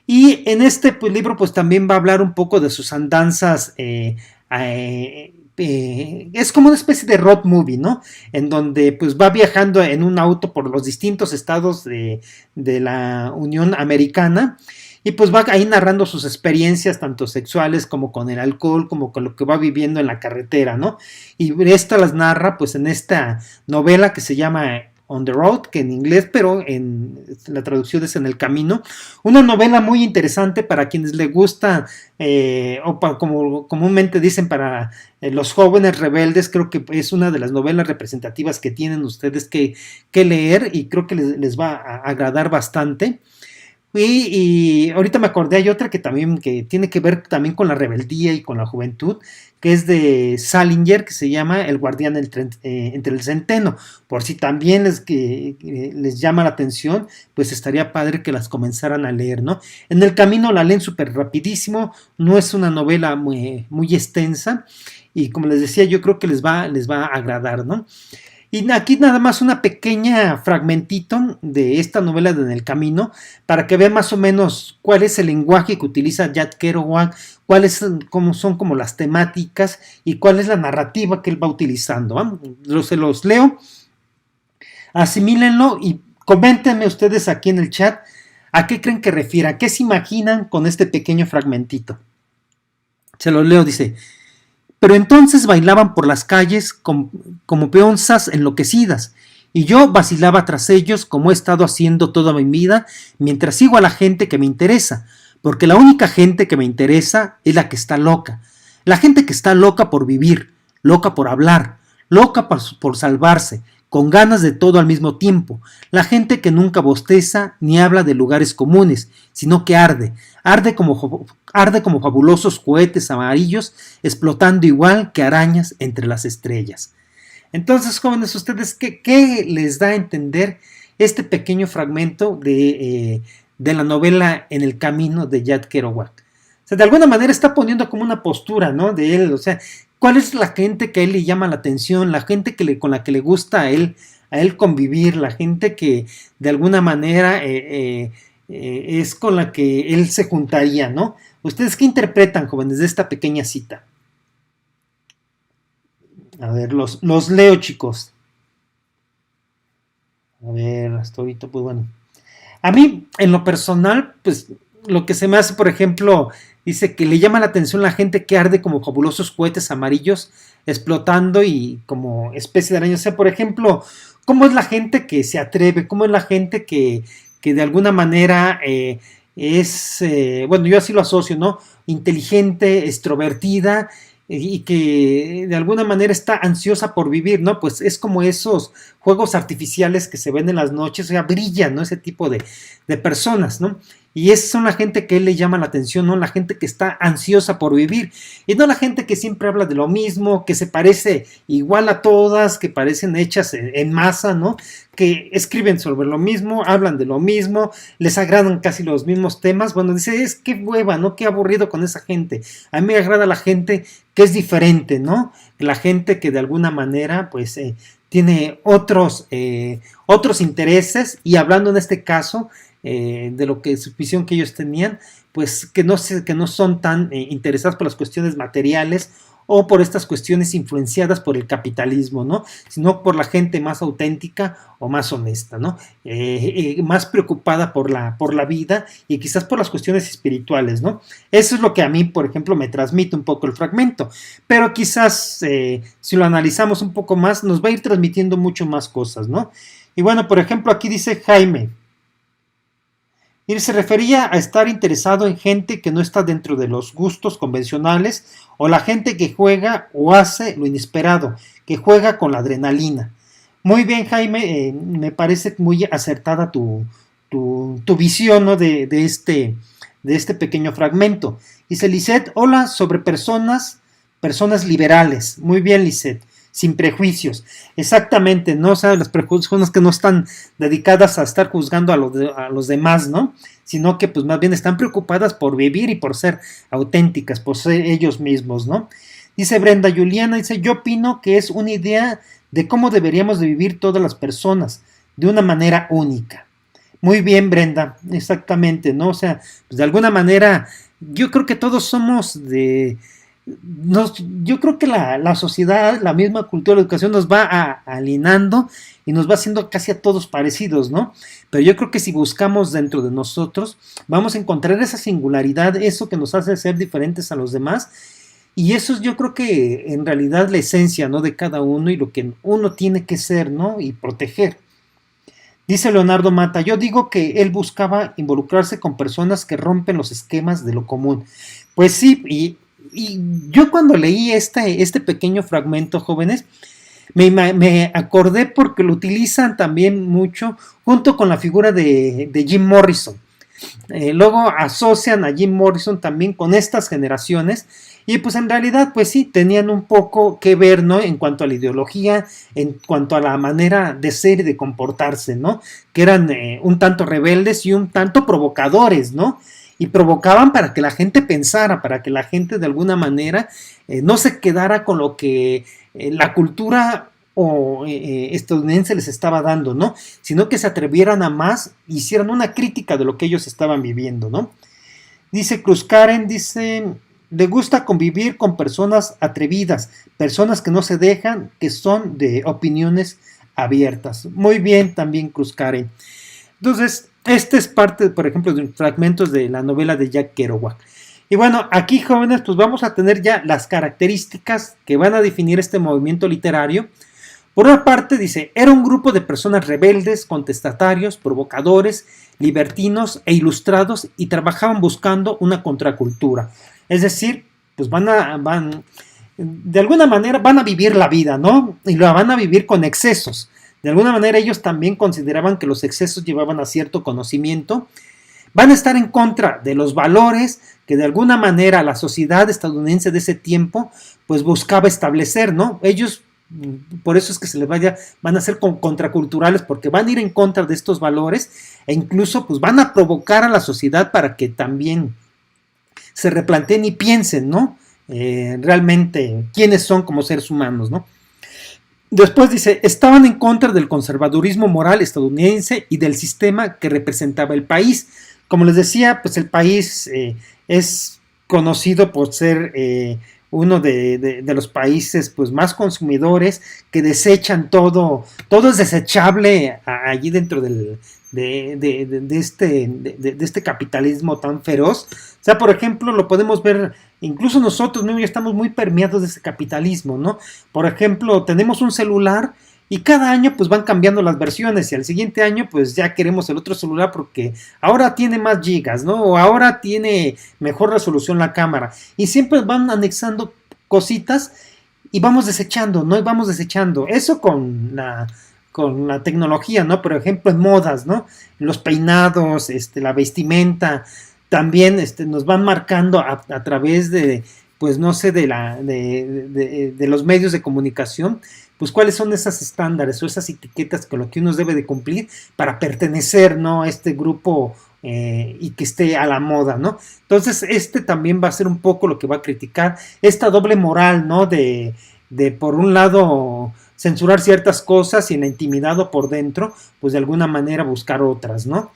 Y en este pues, libro pues también va a hablar un poco de sus andanzas. Es como una especie de road movie, ¿no? En donde pues va viajando en un auto por los distintos estados de la Unión Americana y pues va ahí narrando sus experiencias tanto sexuales como con el alcohol, como con lo que va viviendo en la carretera, ¿no? Y esta las narra pues en esta novela que se llama On the Road, que en inglés, pero en la traducción es En el Camino. Una novela muy interesante para quienes les gusta, o para, como comúnmente dicen, para los jóvenes rebeldes. Creo que es una de las novelas representativas que tienen ustedes que leer y creo que les va a agradar bastante. Y ahorita me acordé, hay otra que también que tiene que ver también con la rebeldía y con la juventud, que es de Salinger, que se llama El guardián entre el centeno. Por si también les llama la atención, pues estaría padre que las comenzaran a leer, ¿no? En el camino la leen súper rapidísimo, no es una novela muy extensa, y como les decía, yo creo que les va a agradar, ¿no? Y aquí nada más una pequeña fragmentito de esta novela de En el Camino para que vean más o menos cuál es el lenguaje que utiliza Jack Kerouac, cuáles son como las temáticas y cuál es la narrativa que él va utilizando. Se los leo, asimílenlo y coméntenme ustedes aquí en el chat a qué creen que refiere, a qué se imaginan con este pequeño fragmentito. Se los leo, dice: pero entonces bailaban por las calles como peonzas enloquecidas, y yo vacilaba tras ellos como he estado haciendo toda mi vida, mientras sigo a la gente que me interesa, porque la única gente que me interesa es la que está loca, la gente que está loca por vivir, loca por hablar, loca por salvarse, con ganas de todo al mismo tiempo, la gente que nunca bosteza ni habla de lugares comunes, sino que arde como fabulosos cohetes amarillos, explotando igual que arañas entre las estrellas. Entonces, jóvenes, ¿ustedes qué les da a entender este pequeño fragmento de la novela En el Camino de Jack Kerouac? O sea, de alguna manera está poniendo como una postura, ¿no? De él, o sea, ¿cuál es la gente que a él le llama la atención? La gente con la que le gusta a él convivir, la gente que de alguna manera es con la que él se juntaría, ¿no? ¿Ustedes qué interpretan, jóvenes, de esta pequeña cita? A ver, los leo, chicos. A ver, hasta ahorita, pues bueno. A mí, en lo personal, pues lo que se me hace, por ejemplo, dice que le llama la atención la gente que arde como fabulosos cohetes amarillos explotando y como especie de araña. O sea, por ejemplo, ¿cómo es la gente que se atreve? ¿Cómo es la gente que de alguna manera bueno, yo así lo asocio, ¿no? Inteligente, extrovertida y que de alguna manera está ansiosa por vivir, ¿no? Pues es como esos juegos artificiales que se ven en las noches, o sea, brillan, ¿no? Ese tipo de personas, ¿no? Y esas son la gente que él le llama la atención, ¿no? La gente que está ansiosa por vivir. Y no la gente que siempre habla de lo mismo, que se parece igual a todas, que parecen hechas en masa, ¿no? Que escriben sobre lo mismo, hablan de lo mismo, les agradan casi los mismos temas. Bueno, dice, es qué hueva, ¿no? Qué aburrido con esa gente. A mí me agrada la gente que es diferente, ¿no? La gente que de alguna manera, pues, tiene otros intereses y hablando en este caso de lo que su visión que ellos tenían, pues que no son tan interesados por las cuestiones materiales o por estas cuestiones influenciadas por el capitalismo, ¿no? Sino por la gente más auténtica o más honesta, ¿no? Más preocupada por la vida y quizás por las cuestiones espirituales, ¿no? Eso es lo que a mí, por ejemplo, me transmite un poco el fragmento, pero quizás si lo analizamos un poco más, nos va a ir transmitiendo mucho más cosas, ¿no? Y bueno, por ejemplo, aquí dice Jaime, y se refería a estar interesado en gente que no está dentro de los gustos convencionales o la gente que juega o hace lo inesperado, que juega con la adrenalina. Muy bien, Jaime, me parece muy acertada tu visión, ¿no? de este pequeño fragmento. Dice Lisette, hola sobre personas liberales. Muy bien, Lisette, sin prejuicios. Exactamente, ¿no? O sea, las personas que no están dedicadas a estar juzgando a los demás, ¿no? Sino que pues más bien están preocupadas por vivir y por ser auténticas, por ser ellos mismos, ¿no? Dice Brenda Juliana, dice, yo opino que es una idea de cómo deberíamos de vivir todas las personas, de una manera única. Muy bien, Brenda, exactamente, ¿no? O sea, pues de alguna manera, yo creo que todos somos yo creo que la sociedad, la misma cultura de educación nos va alienando y nos va haciendo casi a todos parecidos, ¿no? Pero yo creo que si buscamos dentro de nosotros, vamos a encontrar esa singularidad, eso que nos hace ser diferentes a los demás. Y eso es, yo creo que en realidad la esencia, ¿no? De cada uno y lo que uno tiene que ser, ¿no? Y proteger. Dice Leonardo Mata, yo digo que él buscaba involucrarse con personas que rompen los esquemas de lo común. Pues sí, y yo cuando leí este pequeño fragmento, jóvenes, me acordé porque lo utilizan también mucho junto con la figura de Jim Morrison. Luego asocian a Jim Morrison también con estas generaciones y pues en realidad pues sí, tenían un poco que ver, ¿no? En cuanto a la ideología, en cuanto a la manera de ser y de comportarse, ¿no? Que eran un tanto rebeldes y un tanto provocadores, ¿no? Y provocaban para que la gente pensara, para que la gente de alguna manera no se quedara con lo que la cultura estadounidense les estaba dando, ¿no? Sino que se atrevieran a más, hicieran una crítica de lo que ellos estaban viviendo, ¿no? Dice Cruz Karen, dice, le gusta convivir con personas atrevidas, personas que no se dejan, que son de opiniones abiertas. Muy bien también Cruz Karen. Entonces, este es parte, por ejemplo, de fragmentos de la novela de Jack Kerouac. Y bueno, aquí jóvenes, pues vamos a tener ya las características que van a definir este movimiento literario. Por una parte, dice, era un grupo de personas rebeldes, contestatarios, provocadores, libertinos e ilustrados y trabajaban buscando una contracultura. Es decir, pues de alguna manera van a vivir la vida, ¿no? Y la van a vivir con excesos. De alguna manera ellos también consideraban que los excesos llevaban a cierto conocimiento. Van a estar en contra de los valores que de alguna manera la sociedad estadounidense de ese tiempo pues buscaba establecer, ¿no? Ellos, por eso es que van a ser contraculturales porque van a ir en contra de estos valores e incluso pues van a provocar a la sociedad para que también se replanteen y piensen, ¿no? Realmente quiénes son como seres humanos, ¿no? Después dice, estaban en contra del conservadurismo moral estadounidense y del sistema que representaba el país. Como les decía, pues el país es conocido por ser uno de los países pues más consumidores, que desechan todo es desechable allí dentro de este capitalismo tan feroz. O sea, por ejemplo, lo podemos ver, incluso nosotros mismos ya estamos muy permeados de ese capitalismo, ¿no? Por ejemplo, tenemos un celular y cada año pues van cambiando las versiones y al siguiente año pues ya queremos el otro celular porque ahora tiene más gigas, ¿no? O ahora tiene mejor resolución la cámara y siempre van anexando cositas y vamos desechando, ¿no? Y vamos desechando. Eso con la tecnología, ¿no? Por ejemplo, en modas, ¿no? Los peinados, la vestimenta, también nos van marcando a través de, pues no sé, de los medios de comunicación, pues cuáles son esas estándares o esas etiquetas con lo que uno debe de cumplir para pertenecer, ¿no? A este grupo y que esté a la moda, ¿no? Entonces, también va a ser un poco lo que va a criticar esta doble moral, ¿no? De por un lado censurar ciertas cosas y en la intimidad o por dentro, pues de alguna manera buscar otras, ¿no?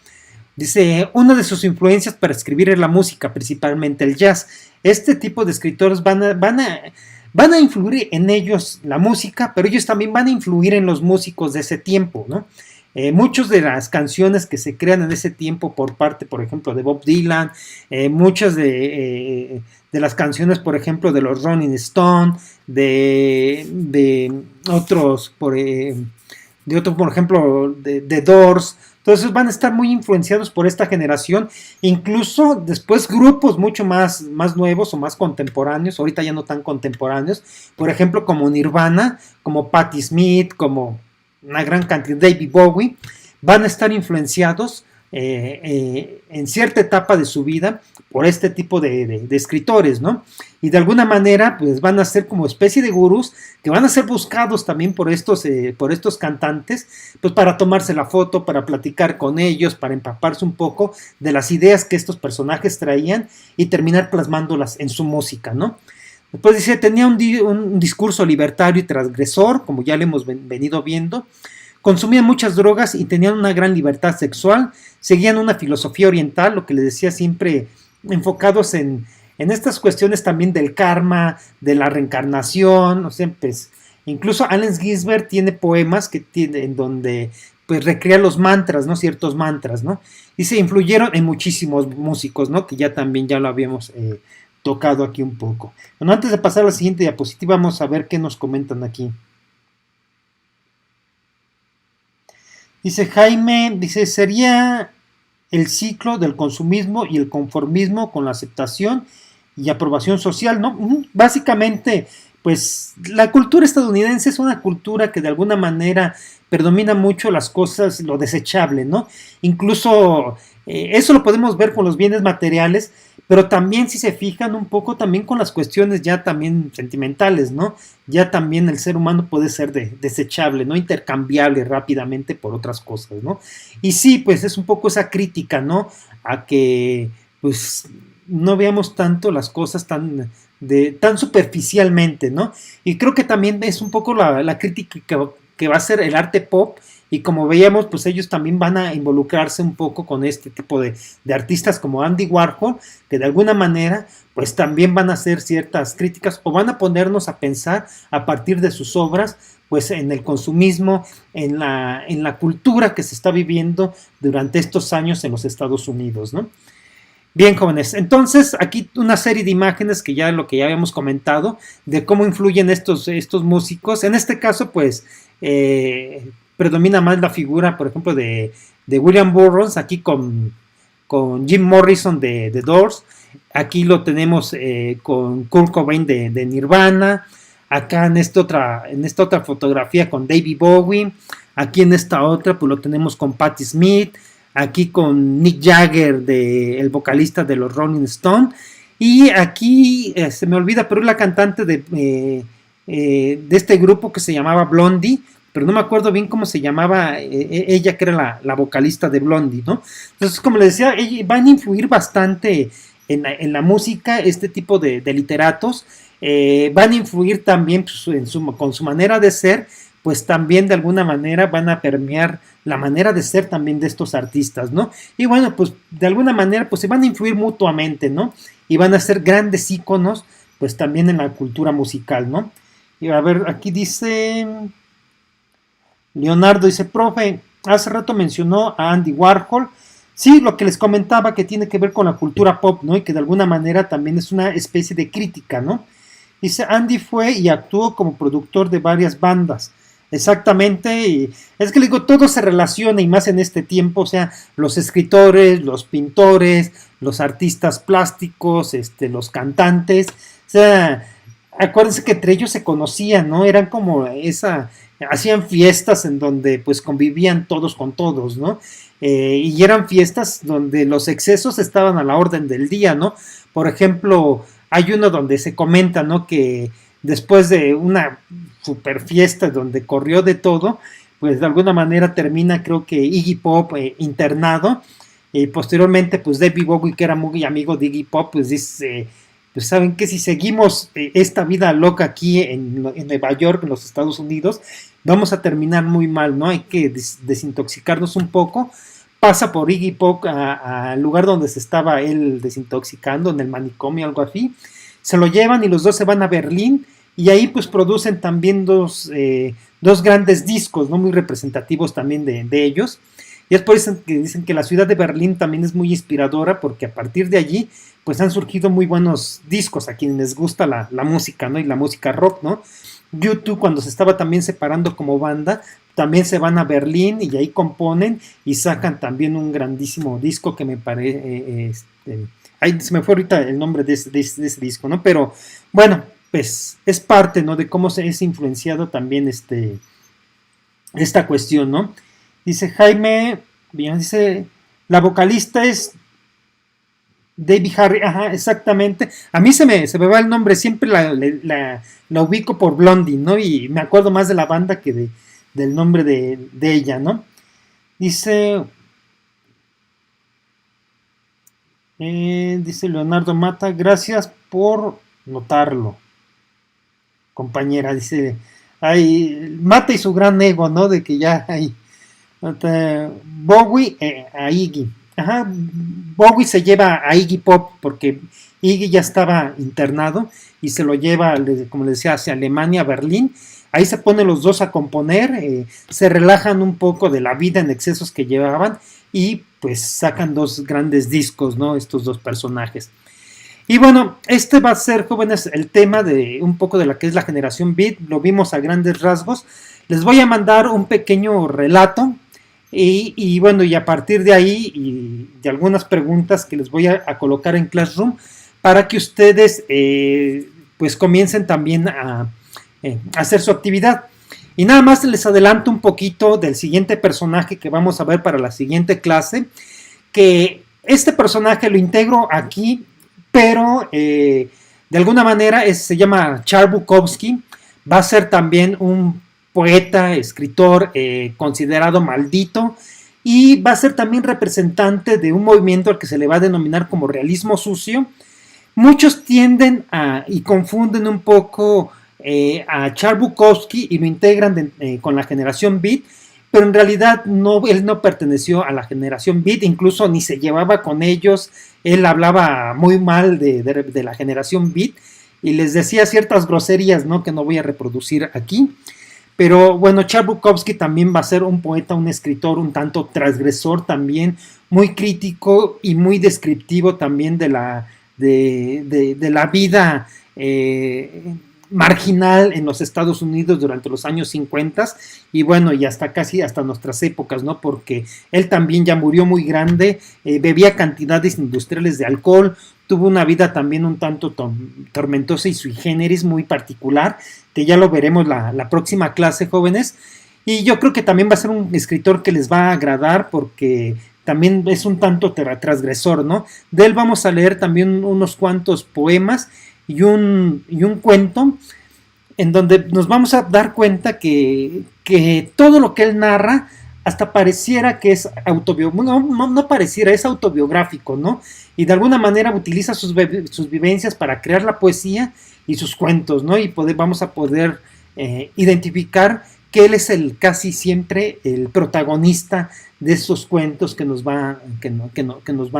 Dice, una de sus influencias para escribir es la música, principalmente el jazz. Este tipo de escritores van van a influir en ellos la música, pero ellos también van a influir en los músicos de ese tiempo, ¿no? Muchas de las canciones que se crean en ese tiempo por parte, por ejemplo, de Bob Dylan, muchas de las canciones, por ejemplo, de los Rolling Stones, de otros, por ejemplo, de Doors. Entonces van a estar muy influenciados por esta generación, incluso después grupos mucho más nuevos o más contemporáneos, ahorita ya no tan contemporáneos, por ejemplo como Nirvana, como Patti Smith, como una gran cantidad de David Bowie, van a estar influenciados en cierta etapa de su vida por este tipo de escritores, ¿no? Y de alguna manera pues van a ser como especie de gurús que van a ser buscados también por estos cantantes, pues para tomarse la foto, para platicar con ellos, para empaparse un poco de las ideas que estos personajes traían y terminar plasmándolas en su música, ¿no? Después dice, tenía un discurso libertario y transgresor, como ya le hemos venido viendo, consumían muchas drogas y tenían una gran libertad sexual, seguían una filosofía oriental, lo que les decía, siempre enfocados en estas cuestiones también del karma, de la reencarnación, o sea, pues, incluso Allen Ginsberg tiene poemas en donde pues recrea los mantras, ¿no? Ciertos mantras, ¿no? Y se influyeron en muchísimos músicos, ¿no? Que ya lo habíamos tocado aquí un poco. Bueno, antes de pasar a la siguiente diapositiva, vamos a ver qué nos comentan aquí. Dice Jaime, sería el ciclo del consumismo y el conformismo con la aceptación y aprobación social, ¿no? Básicamente, pues la cultura estadounidense es una cultura que de alguna manera predomina mucho las cosas, lo desechable, ¿no? Incluso eso lo podemos ver con los bienes materiales, pero también si se fijan un poco también con las cuestiones ya también sentimentales, ¿no? Ya también el ser humano puede ser desechable, ¿no? Intercambiable rápidamente por otras cosas, ¿no? Y sí, pues es un poco esa crítica, ¿no? A que, pues, no veamos tanto las cosas tan superficialmente, ¿no? Y creo que también es un poco la crítica que va a ser el arte pop, y como veíamos, pues ellos también van a involucrarse un poco con este tipo de artistas como Andy Warhol, que de alguna manera pues también van a hacer ciertas críticas o van a ponernos a pensar a partir de sus obras pues en el consumismo, en la cultura que se está viviendo durante estos años en los Estados Unidos, ¿no? Bien, jóvenes, entonces aquí una serie de imágenes que ya habíamos comentado de cómo influyen estos músicos. En este caso, pues predomina más la figura, por ejemplo, de William Burroughs, aquí con Jim Morrison de Doors. Aquí lo tenemos con Kurt Cobain de Nirvana. Acá en esta otra fotografía con David Bowie. Aquí en esta otra pues lo tenemos con Patti Smith. Aquí con Mick Jagger, el vocalista de los Rolling Stones. Y aquí se me olvida, pero es la cantante de este grupo que se llamaba Blondie, pero no me acuerdo bien cómo se llamaba ella, que era la vocalista de Blondie, ¿no? Entonces, como les decía, van a influir bastante en la música este tipo de literatos. Van a influir también pues, con su manera de ser, pues también de alguna manera van a permear la manera de ser también de estos artistas, ¿no? Y bueno, pues de alguna manera pues se van a influir mutuamente, ¿no? Y van a ser grandes íconos pues también en la cultura musical, ¿no? Y a ver, aquí dice Leonardo, dice, profe, hace rato mencionó a Andy Warhol. Sí, lo que les comentaba que tiene que ver con la cultura pop, ¿no? Y que de alguna manera también es una especie de crítica, ¿no? Dice, Andy fue y actuó como productor de varias bandas. Exactamente, y es que le digo, todo se relaciona y más en este tiempo, o sea, los escritores, los pintores, los artistas plásticos, los cantantes, o sea, acuérdense que entre ellos se conocían, ¿no? Eran como hacían fiestas en donde pues convivían todos con todos, ¿no? Y eran fiestas donde los excesos estaban a la orden del día, ¿no? Por ejemplo, hay uno donde se comenta, ¿no? Que después de una super fiesta donde corrió de todo, pues de alguna manera termina, creo que Iggy Pop internado, y posteriormente pues David Bowie, que era muy amigo de Iggy Pop, pues dice, pues saben que si seguimos esta vida loca aquí en Nueva York, en los Estados Unidos, vamos a terminar muy mal, ¿no? Hay que desintoxicarnos un poco. Pasa por Iggy Pop al lugar donde se estaba él desintoxicando, en el manicomio, algo así. Se lo llevan y los dos se van a Berlín y ahí pues producen también dos grandes discos, ¿no? Muy representativos también de ellos. Y es por eso que dicen que la ciudad de Berlín también es muy inspiradora, porque a partir de allí pues han surgido muy buenos discos a quienes les gusta la música, ¿no? Y la música rock, ¿no? YouTube, cuando se estaba también separando como banda, también se van a Berlín y ahí componen y sacan también un grandísimo disco que me parece, ahí se me fue ahorita el nombre de ese disco, ¿no? Pero bueno, pues es parte, ¿no? De cómo se es influenciado también esta cuestión, ¿no? Dice Jaime, bien, dice, la vocalista es Debbie Harry, ajá, exactamente. A mí se me va el nombre, siempre la ubico por Blondie, ¿no? Y me acuerdo más de la banda que del nombre de ella, ¿no? Dice, dice Leonardo Mata, gracias por notarlo, compañera. Dice, ay, Mata y su gran ego, ¿no? De que ya hay Bowie a Iggy. Ajá, Bowie se lleva a Iggy Pop porque Iggy ya estaba internado y se lo lleva, como les decía, hacia Alemania, Berlín. Ahí se ponen los dos a componer, se relajan un poco de la vida en excesos que llevaban y pues sacan dos grandes discos, ¿no? Estos dos personajes. Y bueno, este va a ser, jóvenes, el tema de un poco de la que es la generación Beat. Lo vimos a grandes rasgos. Les voy a mandar un pequeño relato y bueno, y a partir de ahí y de algunas preguntas que les voy a colocar en Classroom para que ustedes pues comiencen también a hacer su actividad. Y nada más les adelanto un poquito del siguiente personaje que vamos a ver para la siguiente clase, que este personaje lo integro aquí, pero de alguna manera se llama Charles Bukowski, va a ser también un poeta, escritor considerado maldito y va a ser también representante de un movimiento al que se le va a denominar como realismo sucio. Muchos tienden y confunden un poco a Charles Bukowski y lo integran con la generación Beat, pero en realidad no, él no perteneció a la generación Beat, incluso ni se llevaba con ellos, él hablaba muy mal de la generación Beat y les decía ciertas groserías, ¿no? Que no voy a reproducir aquí. Pero bueno, Charles Bukowski también va a ser un poeta, un escritor un tanto transgresor también, muy crítico y muy descriptivo también de la vida marginal en los Estados Unidos durante los años 50 y bueno, y hasta casi hasta nuestras épocas, ¿no? Porque él también ya murió muy grande, bebía cantidades industriales de alcohol, tuvo una vida también un tanto tormentosa y sui generis muy particular, que ya lo veremos la próxima clase, jóvenes, y yo creo que también va a ser un escritor que les va a agradar porque también es un tanto transgresor, ¿no? De él vamos a leer también unos cuantos poemas y un cuento en donde nos vamos a dar cuenta que todo lo que él narra hasta pareciera que es autobiográfico, no pareciera, es autobiográfico, ¿no? Y de alguna manera utiliza sus vivencias para crear la poesía y sus cuentos, ¿no? Y vamos a poder identificar que él es casi siempre el protagonista de esos cuentos que nos va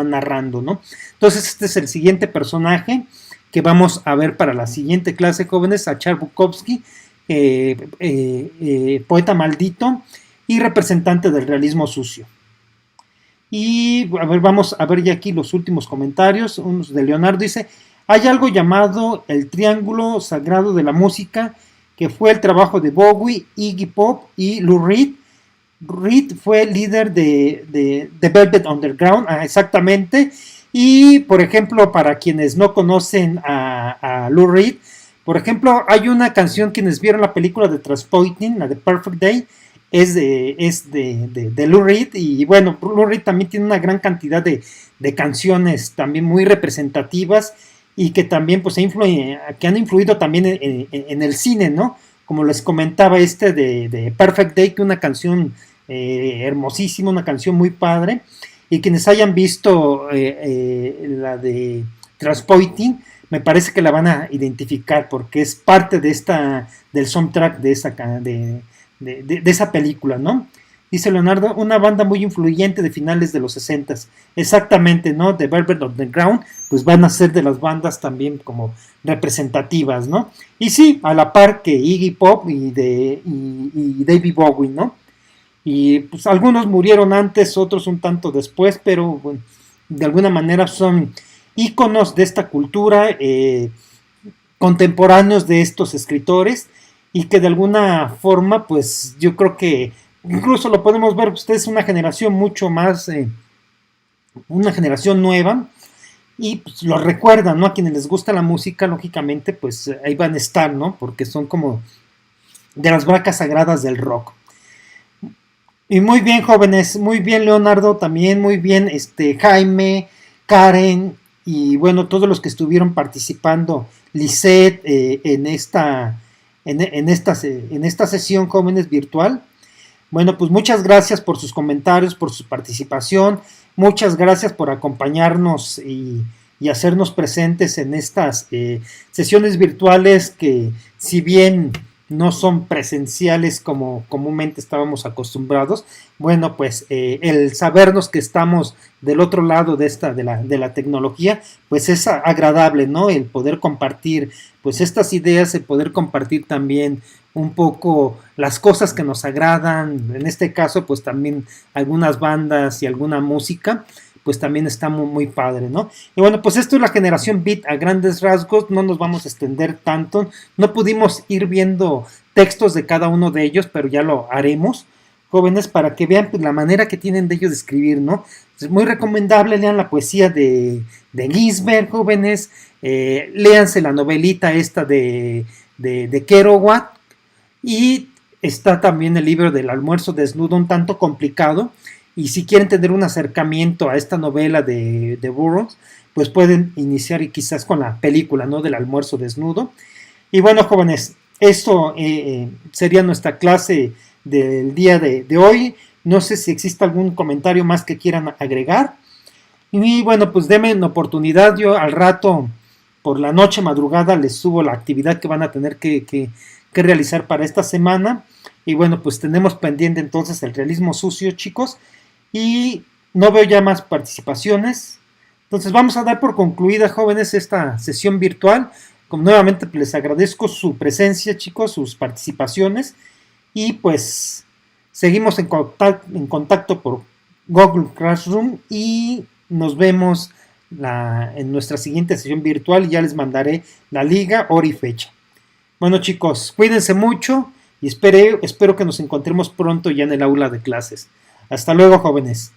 narrando, ¿no? Entonces este es el siguiente personaje que vamos a ver para la siguiente clase, jóvenes, a Charles Bukowski, poeta maldito y representante del realismo sucio. Y a ver, vamos a ver ya aquí los últimos comentarios. Uno de Leonardo dice, hay algo llamado el triángulo sagrado de la música, que fue el trabajo de Bowie, Iggy Pop y Lou Reed. Reed fue líder de Velvet Underground, exactamente. Y, por ejemplo, para quienes no conocen a Lou Reed, por ejemplo, hay una canción, quienes vieron la película de Trainspotting, la de Perfect Day, es de Lou Reed, y bueno, Lou Reed también tiene una gran cantidad de canciones también muy representativas y que también pues que han influido también en el cine, ¿no? Como les comentaba de Perfect Day, que una canción hermosísima, una canción muy padre, y quienes hayan visto la de Trainspotting, me parece que la van a identificar porque es parte del soundtrack de esa película, ¿no? Dice Leonardo, una banda muy influyente de finales de los 60. Exactamente, ¿no? The Velvet Underground, pues van a ser de las bandas también como representativas, ¿no? Y sí, a la par que Iggy Pop y David Bowie, ¿no? Y pues algunos murieron antes, otros un tanto después, pero bueno, de alguna manera son íconos de esta cultura, contemporáneos de estos escritores, y que de alguna forma, pues yo creo que incluso lo podemos ver, ustedes una generación mucho más, una generación nueva, y pues, lo recuerdan, ¿no? A quienes les gusta la música, lógicamente, pues ahí van a estar, ¿no? Porque son como de las vacas sagradas del rock. Y muy bien, jóvenes, muy bien, Leonardo, también muy bien, Jaime, Karen, y bueno, todos los que estuvieron participando, Lisette, en esta sesión, jóvenes, virtual. Bueno, pues muchas gracias por sus comentarios, por su participación, muchas gracias por acompañarnos y hacernos presentes en estas sesiones virtuales que, si bien no son presenciales como comúnmente estábamos acostumbrados, bueno, pues el sabernos que estamos del otro lado de la tecnología, pues es agradable, ¿no? El poder compartir pues estas ideas, el poder compartir también un poco las cosas que nos agradan, en este caso pues también algunas bandas y alguna música, pues también está muy padre, ¿no? Y bueno, pues esto es la generación Beat a grandes rasgos, no nos vamos a extender tanto, no pudimos ir viendo textos de cada uno de ellos, pero ya lo haremos, jóvenes, para que vean pues, la manera que tienen de ellos de escribir, ¿no? Es muy recomendable, lean la poesía de Ginsberg, jóvenes, léanse la novelita esta de Kerouac, y está también el libro del almuerzo desnudo, un tanto complicado, y si quieren tener un acercamiento a esta novela de Burroughs, pues pueden iniciar y quizás con la película, ¿no? Del almuerzo desnudo. Y bueno, jóvenes, esto sería nuestra clase del día de hoy. No sé si existe algún comentario más que quieran agregar. Y bueno, pues denme una oportunidad. Yo al rato, por la noche, madrugada, les subo la actividad que van a tener que realizar para esta semana. Y bueno, pues tenemos pendiente entonces el realismo sucio, chicos. Y no veo ya más participaciones. Entonces vamos a dar por concluida, jóvenes, esta sesión virtual. Como nuevamente les agradezco su presencia, chicos, sus participaciones. Y pues seguimos en contacto por Google Classroom y nos vemos en nuestra siguiente sesión virtual y ya les mandaré la liga, hora y fecha. Bueno, chicos, cuídense mucho y espero que nos encontremos pronto ya en el aula de clases. Hasta luego, jóvenes.